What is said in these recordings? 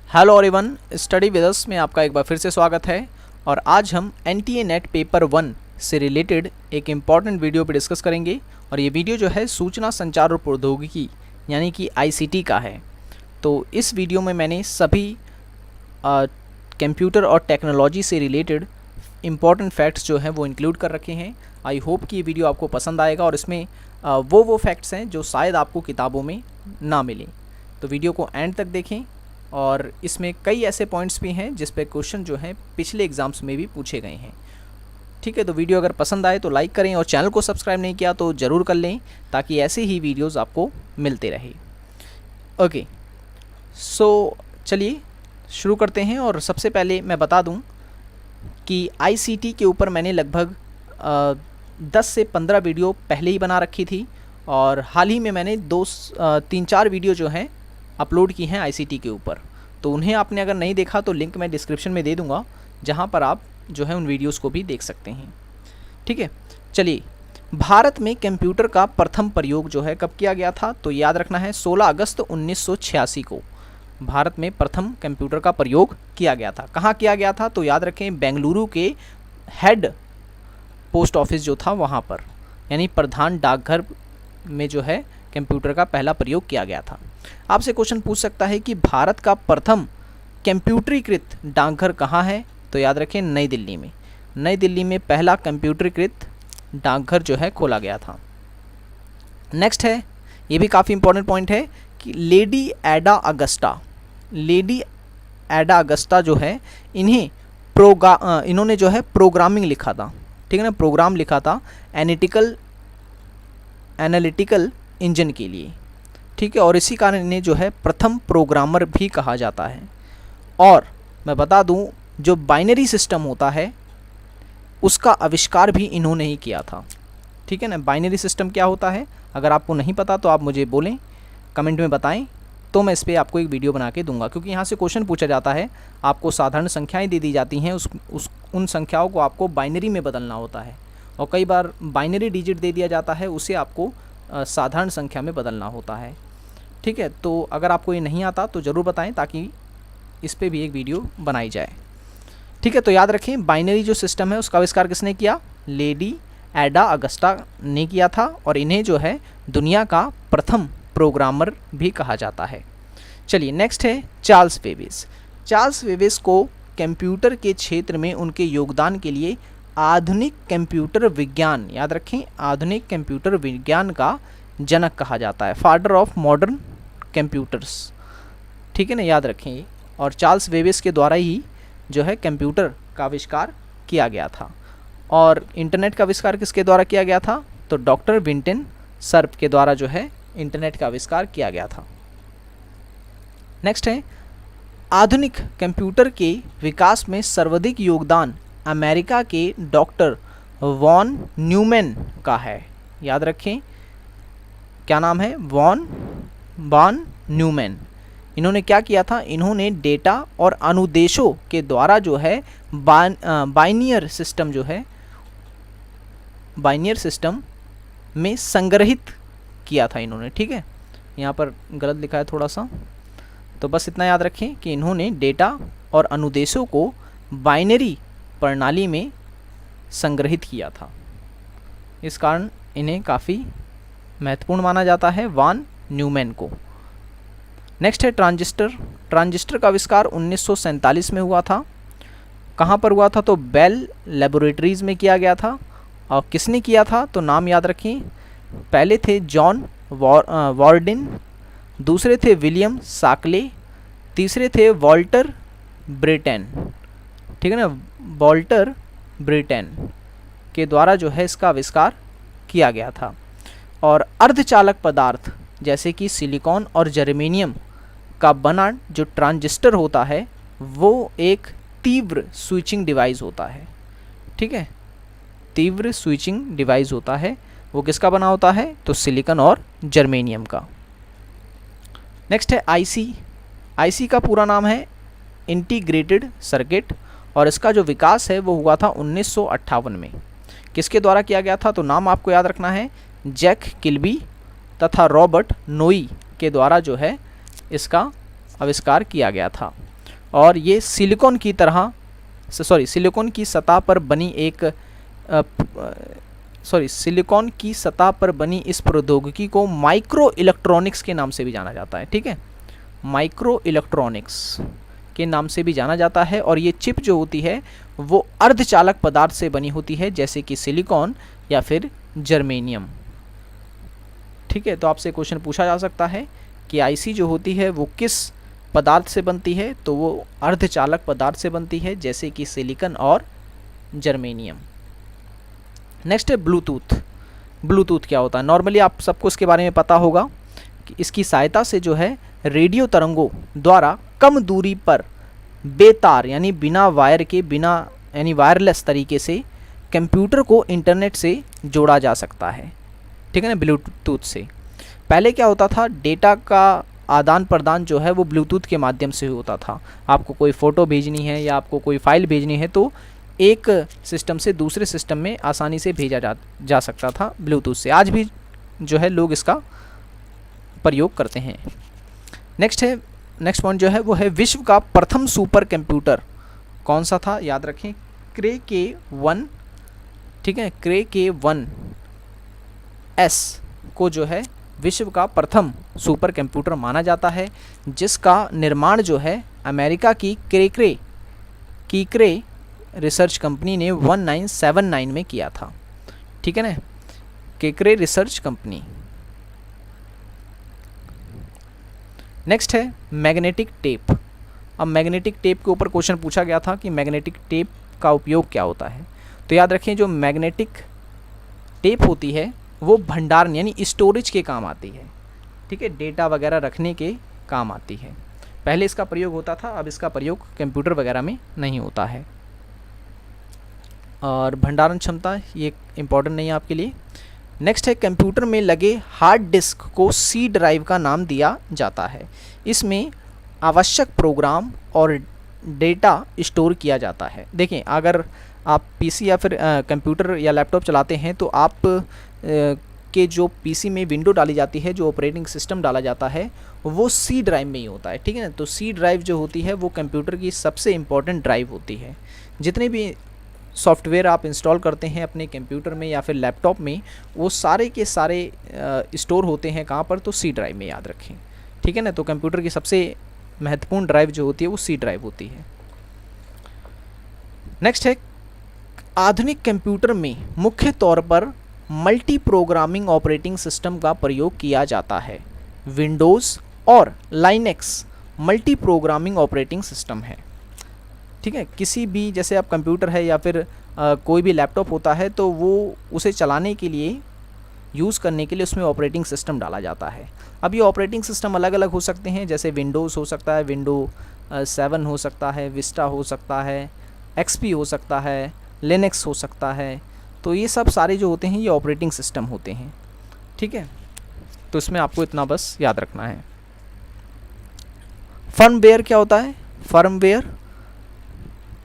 Hello everyone, study with us में आपका एक बार फिर से स्वागत है। और आज हम एनटीए नेट पेपर 1 से रिलेटेड एक इम्पॉर्टेंट वीडियो पे डिस्कस करेंगे। और ये वीडियो जो है सूचना संचार और प्रौद्योगिकी यानी कि आईसीटी का है। तो इस वीडियो में मैंने सभी कंप्यूटर और टेक्नोलॉजी से रिलेटेड इम्पॉर्टेंट फैक्ट्स जो हैं वो इंक्लूड कर रखे हैं। आई होप कि ये वीडियो आपको पसंद आएगा और इसमें वो फैक्ट्स हैं जो शायद आपको किताबों में ना मिलें। तो वीडियो को एंड तक देखें। और इसमें कई ऐसे पॉइंट्स भी हैं जिस पे क्वेश्चन जो हैं पिछले एग्जाम्स में भी पूछे गए हैं। ठीक है, तो वीडियो अगर पसंद आए तो लाइक करें और चैनल को सब्सक्राइब नहीं किया तो ज़रूर कर लें ताकि ऐसे ही वीडियोस आपको मिलते रहे। ओके, सो चलिए शुरू करते हैं। और सबसे पहले मैं बता दूं कि आईसीटी के ऊपर मैंने लगभग 10 से 15 वीडियो पहले ही बना रखी थी। और हाल ही में मैंने 3-4 वीडियो जो हैं अपलोड की हैं आईसीटी के ऊपर। तो उन्हें आपने अगर नहीं देखा तो लिंक मैं डिस्क्रिप्शन में दे दूंगा, जहां पर आप जो है उन वीडियोस को भी देख सकते हैं। ठीक है, चलिए। भारत में कंप्यूटर का प्रथम प्रयोग जो है कब किया गया था? तो याद रखना है 16 अगस्त 1986 को भारत में प्रथम कंप्यूटर का प्रयोग किया गया था। कहाँ किया गया था? तो याद रखें बेंगलुरु के हेड पोस्ट ऑफिस जो था वहाँ पर, यानी प्रधान डाकघर में जो है कंप्यूटर का पहला प्रयोग किया गया था। आपसे क्वेश्चन पूछ सकता है कि भारत का प्रथम कंप्यूटरीकृत डाकघर कहाँ है? तो याद रखें नई दिल्ली में। नई दिल्ली में पहला कंप्यूटरीकृत डाकघर जो है खोला गया था। नेक्स्ट है, ये भी काफ़ी इंपॉर्टेंट पॉइंट है कि लेडी एडा अगस्टा जो है इन्होंने जो है प्रोग्रामिंग लिखा था। ठीक है ना, प्रोग्राम लिखा था एनालिटिकल इंजन के लिए। ठीक है, और इसी कारण इन्हें जो है प्रथम प्रोग्रामर भी कहा जाता है। और मैं बता दूं, जो बाइनरी सिस्टम होता है उसका आविष्कार भी इन्होंने ही किया था। ठीक है ना, बाइनरी सिस्टम क्या होता है? अगर आपको नहीं पता तो आप मुझे बोलें, कमेंट में बताएं, तो मैं इस पर आपको एक वीडियो बना के दूंगा। क्योंकि यहाँ से क्वेश्चन पूछा जाता है, आपको साधारण संख्याएँ दे दी जाती हैं, उन संख्याओं को आपको बाइनरी में बदलना होता है। और कई बार बाइनरी डिजिट दे दिया जाता है, उसे आपको साधारण संख्या में बदलना होता है। ठीक है, तो अगर आपको ये नहीं आता तो ज़रूर बताएं ताकि इस पे भी एक वीडियो बनाई जाए। ठीक है, तो याद रखें बाइनरी जो सिस्टम है उसका आविष्कार किसने किया? लेडी एडा अगस्टा ने किया था। और इन्हें जो है दुनिया का प्रथम प्रोग्रामर भी कहा जाता है। चलिए, नेक्स्ट है चार्ल्स बेबेज। चार्ल्स बेबेज को कंप्यूटर के क्षेत्र में उनके योगदान के लिए आधुनिक कंप्यूटर विज्ञान, याद रखें आधुनिक कंप्यूटर विज्ञान का जनक कहा जाता है, फादर ऑफ मॉडर्न कंप्यूटर्स। ठीक है ना, याद रखें। और चार्ल्स बेबेज के द्वारा ही जो है कंप्यूटर का आविष्कार किया गया था। और इंटरनेट का आविष्कार किसके द्वारा किया गया था? तो डॉक्टर विंटन सर्प के द्वारा जो है इंटरनेट का आविष्कार किया गया था। नेक्स्ट है, आधुनिक कंप्यूटर के विकास में सर्वाधिक योगदान अमेरिका के डॉक्टर वॉन न्यूमैन का है। याद रखें, क्या नाम है? Von Neumann. इन्होंने क्या किया था? इन्होंने डेटा और अनुदेशों के द्वारा जो है बाइनियर सिस्टम जो है बाइनियर सिस्टम में संग्रहित किया था इन्होंने। ठीक है, यहाँ पर गलत लिखा है थोड़ा सा, तो बस इतना याद रखें कि इन्होंने डेटा और अनुदेशों को बाइनरी प्रणाली में संग्रहित किया था। इस कारण इन्हें काफ़ी महत्वपूर्ण माना जाता है, वॉन न्यूमैन को। नेक्स्ट है ट्रांजिस्टर। ट्रांजिस्टर का आविष्कार 1947 में हुआ था। कहाँ पर हुआ था? तो बेल लेबोरेटरीज में किया गया था। और किसने किया था? तो नाम याद रखें, पहले थे जॉन वार्डिन, दूसरे थे विलियम साकले, तीसरे थे वॉल्टर ब्रेटन। ठीक है ना, वॉल्टर ब्रेटन के द्वारा जो है इसका आविष्कार किया गया था। और अर्धचालक पदार्थ जैसे कि सिलिकॉन और जर्मेनियम का बना जो ट्रांजिस्टर होता है वो एक तीव्र स्विचिंग डिवाइस होता है। ठीक है, तीव्र स्विचिंग डिवाइस होता है। वो किसका बना होता है? तो सिलिकॉन और जर्मेनियम का। नेक्स्ट है आईसी। आईसी का पूरा नाम है इंटीग्रेटेड सर्किट। और इसका जो विकास है वो हुआ था 1958 में। किसके द्वारा किया गया था? तो नाम आपको याद रखना है, जैक किल्बी तथा रॉबर्ट नोई के द्वारा जो है इसका आविष्कार किया गया था। और ये सिलिकॉन की सतह पर बनी सिलिकॉन की सतह पर बनी इस प्रौद्योगिकी को माइक्रो इलेक्ट्रॉनिक्स के नाम से भी जाना जाता है। ठीक है, माइक्रो इलेक्ट्रॉनिक्स के नाम से भी जाना जाता है। और ये चिप जो होती है वो अर्धचालक पदार्थ से बनी होती है, जैसे कि सिलिकॉन या फिर जर्मेनियम। ठीक है, तो आपसे क्वेश्चन पूछा जा सकता है कि आईसी जो होती है वो किस पदार्थ से बनती है, तो वो अर्धचालक पदार्थ से बनती है, जैसे कि सिलिकॉन और जर्मेनियम। नेक्स्ट है ब्लूटूथ। ब्लूटूथ क्या होता है? नॉर्मली आप सबको इसके बारे में पता होगा कि इसकी सहायता से जो है रेडियो तरंगों द्वारा कम दूरी पर बेतार यानी बिना वायर के यानी वायरलेस तरीके से कंप्यूटर को इंटरनेट से जोड़ा जा सकता है। ठीक है ना, ब्लूटूथ से। पहले क्या होता था, डेटा का आदान प्रदान जो है वो ब्लूटूथ के माध्यम से होता था। आपको कोई फ़ोटो भेजनी है या आपको कोई फाइल भेजनी है तो एक सिस्टम से दूसरे सिस्टम में आसानी से भेजा जा सकता था ब्लूटूथ से। आज भी जो है लोग इसका प्रयोग करते हैं। नेक्स्ट पॉइंट जो है वो है विश्व का प्रथम सुपर कंप्यूटर कौन सा था? याद रखें, क्रे K1। ठीक है, क्रे K1S को जो है विश्व का प्रथम सुपर कंप्यूटर माना जाता है, जिसका निर्माण जो है अमेरिका की कीक्रे रिसर्च कंपनी ने 1979 में किया था। ठीक है ना, कीक्रे रिसर्च कंपनी। नेक्स्ट है मैग्नेटिक टेप। अब मैग्नेटिक टेप के ऊपर क्वेश्चन पूछा गया था कि मैग्नेटिक टेप का उपयोग क्या होता है। तो याद रखें, जो मैग्नेटिक टेप होती है वो भंडारण यानी स्टोरेज के काम आती है। ठीक है, डेटा वगैरह रखने के काम आती है। पहले इसका प्रयोग होता था, अब इसका प्रयोग कंप्यूटर वगैरह में नहीं होता है। और भंडारण क्षमता ये इम्पॉर्टेंट नहीं है आपके लिए। नेक्स्ट है कंप्यूटर में लगे हार्ड डिस्क को सी ड्राइव का नाम दिया जाता है। इसमें आवश्यक प्रोग्राम और डेटा स्टोर किया जाता है। देखें, अगर आप पीसी या फिर कंप्यूटर या लैपटॉप चलाते हैं तो आप के जो पीसी में विंडो डाली जाती है, जो ऑपरेटिंग सिस्टम डाला जाता है, वो सी ड्राइव में ही होता है। ठीक है ना, तो सी ड्राइव जो होती है वो कंप्यूटर की सबसे इम्पॉर्टेंट ड्राइव होती है। जितने भी सॉफ्टवेयर आप इंस्टॉल करते हैं अपने कंप्यूटर में या फिर लैपटॉप में, वो सारे के सारे स्टोर होते हैं कहाँ पर? तो सी ड्राइव में, याद रखें। ठीक है ना, तो कंप्यूटर की सबसे महत्वपूर्ण ड्राइव जो होती है वो सी ड्राइव होती है। नेक्स्ट है आधुनिक कंप्यूटर में मुख्य तौर पर मल्टी प्रोग्रामिंग ऑपरेटिंग सिस्टम का प्रयोग किया जाता है। विंडोज़ और Linux multi programming operating system है। ठीक है, किसी भी जैसे आप कंप्यूटर है या फिर कोई भी लैपटॉप होता है तो वो उसे चलाने के लिए, यूज़ करने के लिए उसमें ऑपरेटिंग सिस्टम डाला जाता है। अब ये ऑपरेटिंग सिस्टम अलग अलग हो सकते हैं, जैसे विंडोज़ हो सकता है, विंडो 7 हो सकता है, विस्टा हो सकता है, XP हो सकता है, लिनक्स हो सकता है। तो ये सब सारे जो होते हैं ये ऑपरेटिंग सिस्टम होते हैं। ठीक है, तो इसमें आपको इतना बस याद रखना है। फर्मवेयर क्या होता है? फर्मवेयर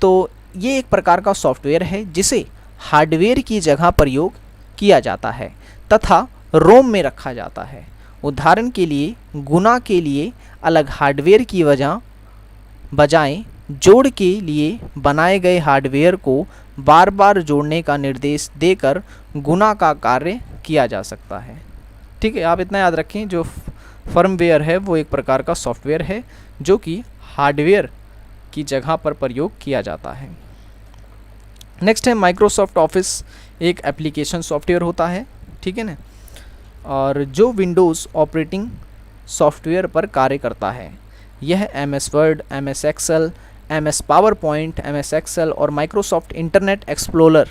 तो ये एक प्रकार का सॉफ्टवेयर है जिसे हार्डवेयर की जगह प्रयोग किया जाता है तथा रोम में रखा जाता है। उदाहरण के लिए गुणा के लिए अलग हार्डवेयर की बजाय जोड़ के लिए बनाए गए हार्डवेयर को बार बार जोड़ने का निर्देश देकर गुणा का कार्य किया जा सकता है। ठीक है, आप इतना याद रखें, जो फर्मवेयर है वो एक प्रकार का सॉफ्टवेयर है जो कि हार्डवेयर की जगह पर प्रयोग किया जाता है। नेक्स्ट है माइक्रोसॉफ्ट ऑफिस, एक एप्लीकेशन सॉफ्टवेयर होता है। ठीक है ना, और जो विंडोज़ ऑपरेटिंग सॉफ्टवेयर पर कार्य करता है। यह MS Word, MS Excel, MS PowerPoint, MS Excel और माइक्रोसॉफ्ट इंटरनेट एक्सप्लोरर,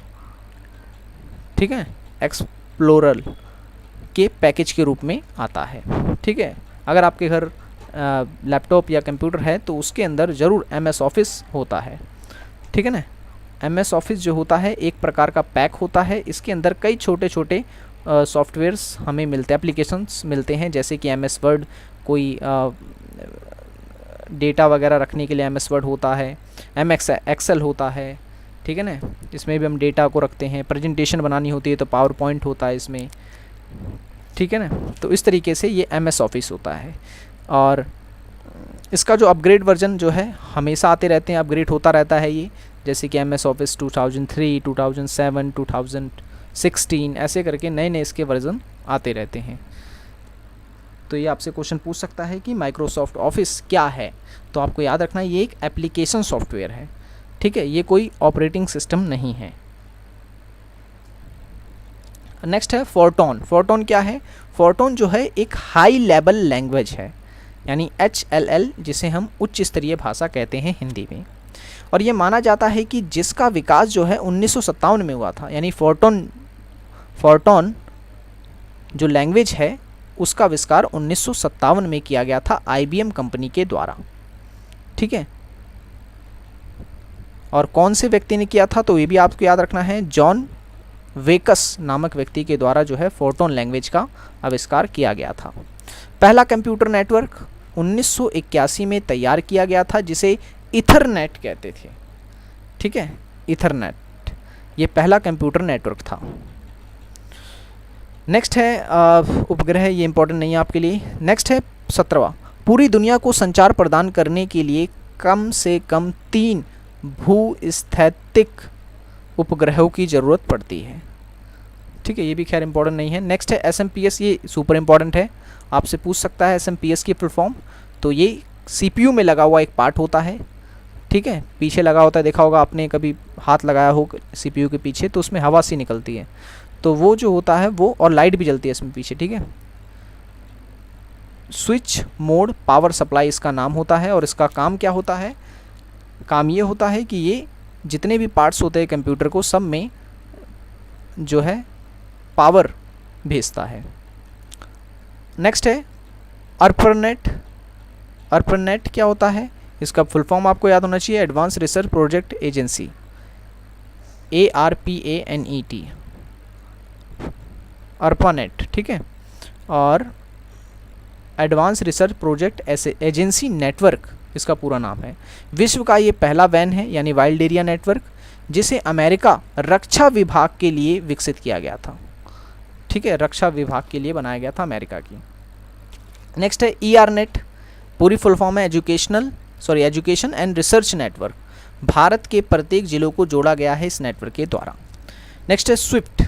ठीक है, एक्सप्लोरर के पैकेज के रूप में आता है। ठीक है, अगर आपके घर लैपटॉप या कंप्यूटर है तो उसके अंदर ज़रूर MS ऑफिस होता है। ठीक है ना, MS ऑफिस जो होता है एक प्रकार का पैक होता है। इसके अंदर कई छोटे छोटे सॉफ्टवेयर्स हमें मिलते हैं, एप्लीकेशंस मिलते हैं, जैसे कि MS वर्ड, कोई डेटा वगैरह रखने के लिए MS वर्ड होता है, MS एक्सेल होता है। ठीक है ना, इसमें भी हम डेटा को रखते हैं। प्रेजेंटेशन बनानी होती है तो पावर पॉइंट होता है इसमें। ठीक है ना, तो इस तरीके से ये MS ऑफिस होता है। और इसका जो अपग्रेड वर्जन जो है हमेशा आते रहते हैं, अपग्रेड होता रहता है ये, जैसे कि MS ऑफिस 2003, 2007, 2016 ऐसे करके नए नए इसके वर्जन आते रहते हैं। तो ये आपसे क्वेश्चन पूछ सकता है कि माइक्रोसॉफ्ट ऑफिस क्या है, तो आपको याद रखना ये एक एप्लीकेशन सॉफ्टवेयर है, ठीक है, ये कोई ऑपरेटिंग सिस्टम नहीं है। नेक्स्ट है फोरटॉन। फोरटॉन क्या है? फोरटॉन जो है एक हाई लेवल लैंग्वेज है, यानी HLL, जिसे हम उच्च स्तरीय भाषा कहते हैं हिंदी में, और ये माना जाता है कि जिसका विकास जो है 1957 में हुआ था, यानी फोरटॉन जो लैंग्वेज है उसका आविष्कार 1957 में किया गया था IBM कंपनी के द्वारा, ठीक है। और कौन से व्यक्ति ने किया था, तो ये भी आपको याद रखना है, जॉन वेकस नामक व्यक्ति के द्वारा जो है फोरटॉन लैंग्वेज का आविष्कार किया गया था। पहला कंप्यूटर नेटवर्क 1981 में तैयार किया गया था, जिसे ईथरनेट कहते थे, ठीक है, ईथरनेट, ये पहला कंप्यूटर नेटवर्क था। नेक्स्ट है उपग्रह, ये इंपॉर्टेंट नहीं है आपके लिए। नेक्स्ट है 17वां, पूरी दुनिया को संचार प्रदान करने के लिए कम से कम 3 भूस्थैतिक उपग्रहों की ज़रूरत पड़ती है, ठीक है, ये भी खैर इंपॉर्टेंट नहीं है। नेक्स्ट है SMPS, ये सुपर इंपॉर्टेंट है, आपसे पूछ सकता है SMPS की फुल फॉर्म। तो ये CPU में लगा हुआ एक पार्ट होता है, ठीक है, पीछे लगा होता है, देखा होगा आपने, कभी हाथ लगाया हो CPU के पीछे तो उसमें हवा सी निकलती है, तो वो जो होता है वो, और लाइट भी जलती है इसमें पीछे, ठीक है। स्विच मोड पावर सप्लाई इसका नाम होता है, और इसका काम क्या होता है? काम ये होता है कि ये जितने भी पार्ट्स होते हैं कंप्यूटर को, सब में जो है पावर भेजता है। नेक्स्ट है ARPANET। ARPANET क्या होता है? इसका फुल फॉर्म आपको याद होना चाहिए, advance research project agency, ARPANET, ARPANET, ठीक है। और advance research project agency network इसका पूरा नाम है। विश्व का ये पहला वैन है, यानी वाइल्ड एरिया नेटवर्क, जिसे अमेरिका रक्षा विभाग के लिए विकसित किया गया था, ठीक है, रक्षा विभाग के लिए बनाया गया था अमेरिका की। नेक्स्ट है ERNET, पूरी फुल फॉर्म है education and research network, Bharat के प्रत्येक जिलों को जोड़ा गया है इस नेटवर्क के द्वारा। नेक्स्ट है SWIFT,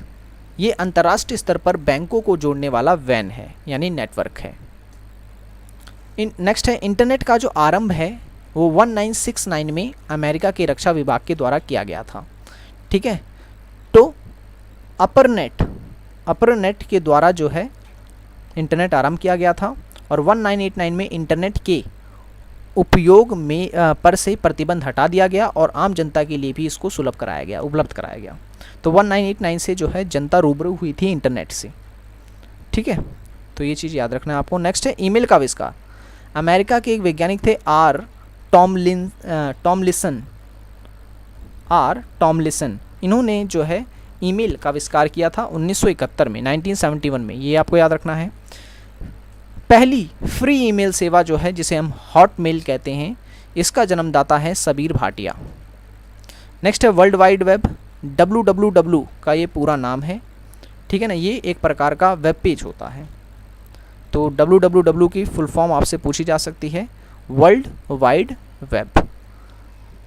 ये अंतर्राष्ट्रीय स्तर पर बैंकों को जोड़ने वाला वैन है, यानी नेटवर्क है। नेक्स्ट है इंटरनेट का जो आरंभ है वो 1969 में अमेरिका के रक्षा विभाग के द्वारा किया गया था, ठीक है। तो अपर्नेट के द्वारा जो है इंटरनेट आरंभ किया गया था, और 1989 में इंटरनेट के उपयोग में पर से प्रतिबंध हटा दिया गया और आम जनता के लिए भी इसको उपलब्ध कराया गया। तो 1989 से जो है जनता रूबरू हुई थी इंटरनेट से, ठीक है, तो ये चीज़ याद रखना है आपको। नेक्स्ट है ईमेल का आविष्कार। अमेरिका के एक वैज्ञानिक थे टॉमलिसन, इन्होंने जो है ईमेल का आविष्कार किया था 1971 में, 1971 में, ये आपको याद रखना है। पहली फ्री ईमेल सेवा जो है, जिसे हम हॉटमेल कहते हैं, इसका जन्मदाता है सबीर भाटिया। नेक्स्ट है वर्ल्ड वाइड वेब, WWW का ये पूरा नाम है, ठीक है ना, ये एक प्रकार का वेब पेज होता है। तो WWW की फुल फॉर्म आपसे पूछी जा सकती है, वर्ल्ड वाइड वेब,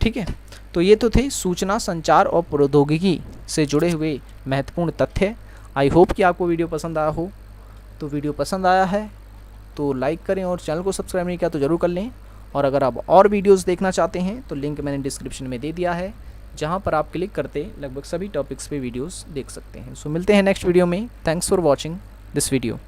ठीक है। तो ये तो थे सूचना संचार और प्रौद्योगिकी से जुड़े हुए महत्वपूर्ण तथ्य। आई होप कि आपको वीडियो पसंद आया हो। तो वीडियो पसंद आया है तो लाइक करें, और चैनल को सब्सक्राइब नहीं किया तो ज़रूर कर लें। और अगर आप और वीडियोस देखना चाहते हैं तो लिंक मैंने डिस्क्रिप्शन में दे दिया है, जहां पर आप क्लिक करते लगभग सभी टॉपिक्स पे वीडियोस देख सकते हैं। सो मिलते हैं नेक्स्ट वीडियो में। Thanks for watching this video.